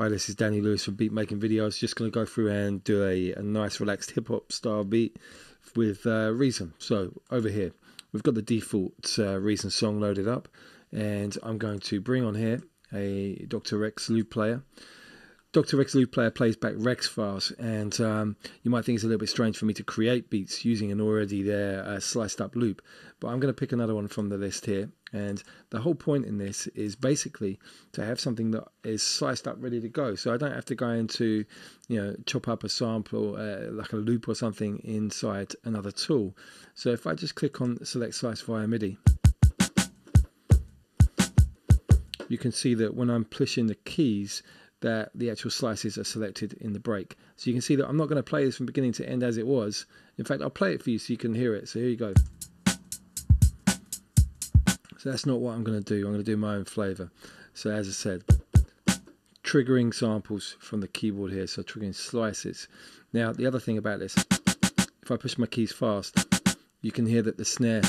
Hi, this is Danny Lewis from Beat Making Videos. Just going to go through and do a nice relaxed hip hop style beat with Reason. So over here, we've got the default Reason song loaded up, and I'm going to bring on here a Dr. Rex loop player. Dr. Rex loop player plays back Rex files, and you might think it's a little bit strange for me to create beats using an already there sliced up loop, but I'm going to pick another one from the list here. And the whole point in this is basically to have something that is sliced up ready to go, so I don't have to go into, chop up a sample like a loop or something inside another tool. So if I just click on select slice via MIDI, you can see that when I'm pushing the keys that the actual slices are selected in the break. So you can see that I'm not going to play this from beginning to end as it was. In fact, I'll play it for you so you can hear it. So here you go. So that's not what I'm going to do. I'm going to do my own flavor. So as I said, triggering samples from the keyboard here. So triggering slices. Now the other thing about this, if I push my keys fast, you can hear that the snare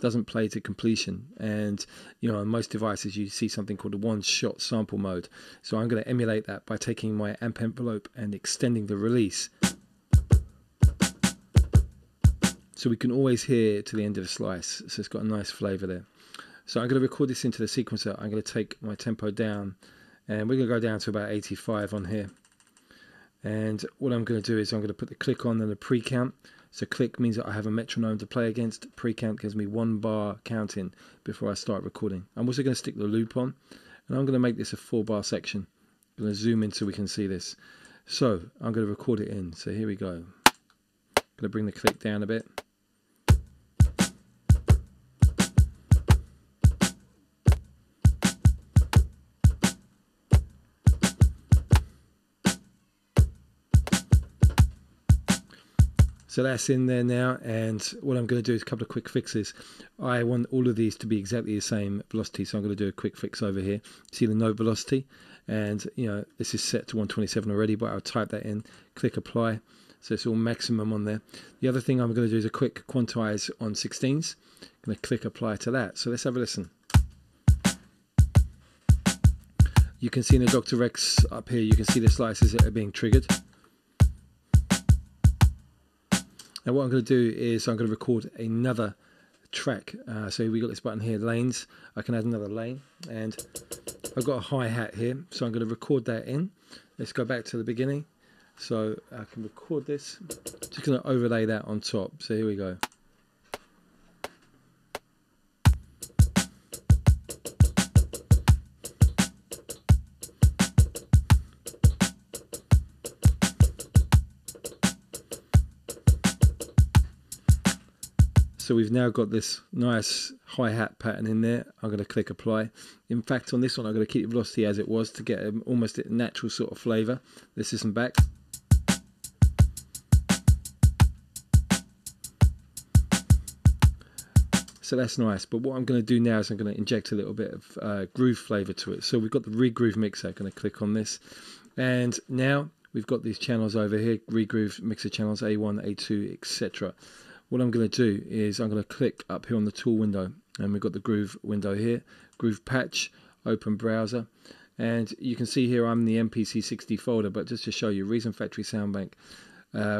doesn't play to completion, and on most devices you see something called a one-shot sample mode. So I'm going to emulate that by taking my amp envelope and extending the release, so we can always hear to the end of the slice. So it's got a nice flavor there. So I'm going to record this into the sequencer. I'm going to take my tempo down, and we're going to go down to about 85 on here. And what I'm going to do is I'm going to put the click on and the pre-count. So click means that I have a metronome to play against. Pre-count gives me 1 bar counting before I start recording. I'm also going to stick the loop on, and I'm going to make this a 4-bar section. I'm going to zoom in so we can see this. So I'm going to record it in. So here we go. I'm going to bring the click down a bit. So that's in there now, and what I'm going to do is a couple of quick fixes. I want all of these to be exactly the same velocity, so I'm going to do a quick fix over here. See the note velocity, and this is set to 127 already, but I'll type that in, click apply, so it's all maximum on there. The other thing I'm going to do is a quick quantize on 16s. I'm going to click apply to that. So let's have a listen. You can see in the Dr. Rex up here, you can see the slices that are being triggered. Now what I'm going to do is I'm going to record another track. So we got this button here, lanes. I can add another lane, and I've got a hi-hat here, so I'm going to record that in. Let's go back to the beginning. So I can record this. Just going to overlay that on top. So here we go. So we've now got this nice hi-hat pattern in there. I'm going to click apply. In fact, on this one, I'm going to keep the velocity as it was to get almost a natural sort of flavor. Let's listen back. So that's nice. But what I'm going to do now is I'm going to inject a little bit of groove flavor to it. So we've got the Regroove Mixer. I'm going to click on this. And now we've got these channels over here, Regroove Mixer channels, A1, A2, etc. What I'm going to do is I'm going to click up here on the tool window, and we've got the groove window here, groove patch, open browser, and you can see here I'm in the MPC60 folder, but just to show you, Reason Factory Soundbank,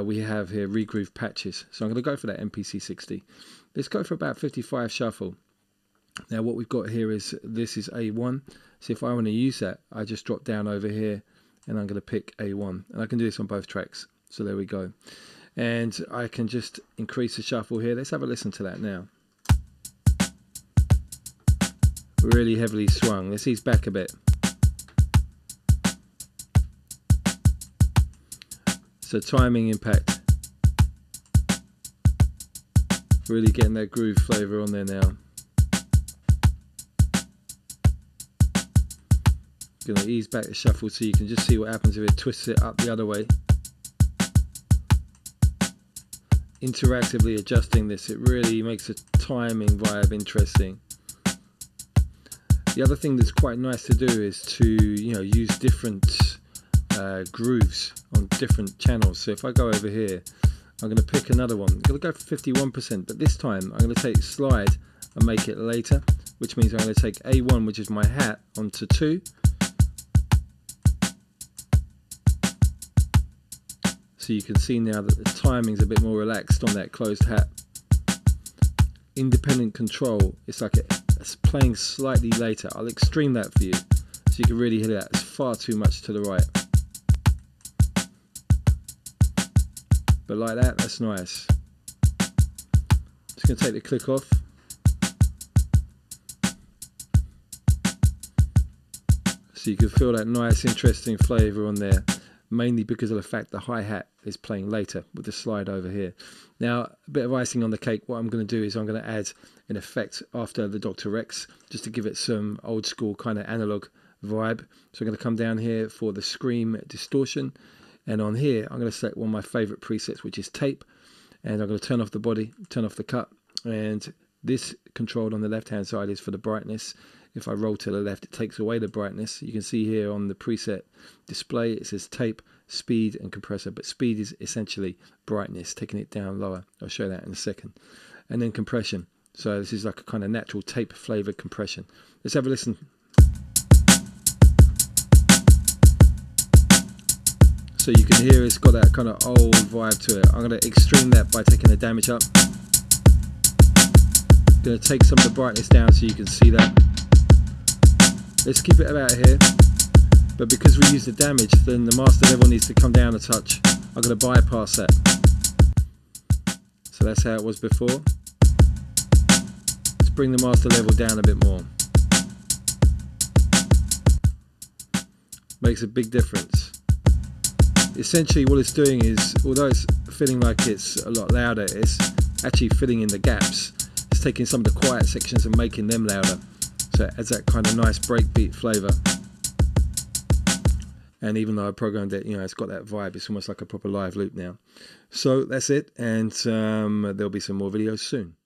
we have here regroove patches. So I'm going to go for that MPC60. Let's go for about 55 shuffle. Now what we've got here is, this is A1, so if I want to use that, I just drop down over here and I'm going to pick A1, and I can do this on both tracks. So there we go. And I can just increase the shuffle here. Let's have a listen to that now. Really heavily swung. Let's ease back a bit. So timing impact. Really getting that groove flavor on there now. Gonna ease back the shuffle so you can just see what happens if it twists it up the other way. Interactively adjusting this, it really makes the timing vibe interesting. The other thing that's quite nice to do is to use different grooves on different channels. So if I go over here, I'm going to pick another one. I'm going to go for 51%, but this time I'm going to take slide and make it later, which means I'm going to take A1, which is my hat, onto 2, So you can see now that the timing's a bit more relaxed on that closed hat. Independent control, it's like it's playing slightly later. I'll extreme that for you so you can really hear that. It's far too much to the right. But like that, that's nice. Just going to take the click off. So you can feel that nice, interesting flavour on there. Mainly because of the fact the hi-hat is playing later with the slide over here. Now, a bit of icing on the cake. What I'm going to do is I'm going to add an effect after the Dr. Rex, just to give it some old school kind of analog vibe. So I'm going to come down here for the Scream distortion. And on here, I'm going to select one of my favourite presets, which is tape. And I'm going to turn off the body, turn off the cut. And this control on the left-hand side is for the brightness. If I roll to the left, it takes away the brightness. You can see here on the preset display, it says tape, speed, and compressor. But speed is essentially brightness, taking it down lower. I'll show that in a second. And then compression. So this is like a kind of natural tape flavored compression. Let's have a listen. So you can hear it's got that kind of old vibe to it. I'm going to extreme that by taking the damage up. Going to take some of the brightness down so you can see that. Let's keep it about here, but because we use the damage, then the master level needs to come down a touch. I'm going to bypass that. So that's how it was before. Let's bring the master level down a bit more. Makes a big difference. Essentially what it's doing is, although it's feeling like it's a lot louder, it's actually filling in the gaps. It's taking some of the quiet sections and making them louder. So it adds that kind of nice breakbeat flavour. And even though I programmed it, you know, it's got that vibe. It's almost like a proper live loop now. So that's it, and there'll be some more videos soon.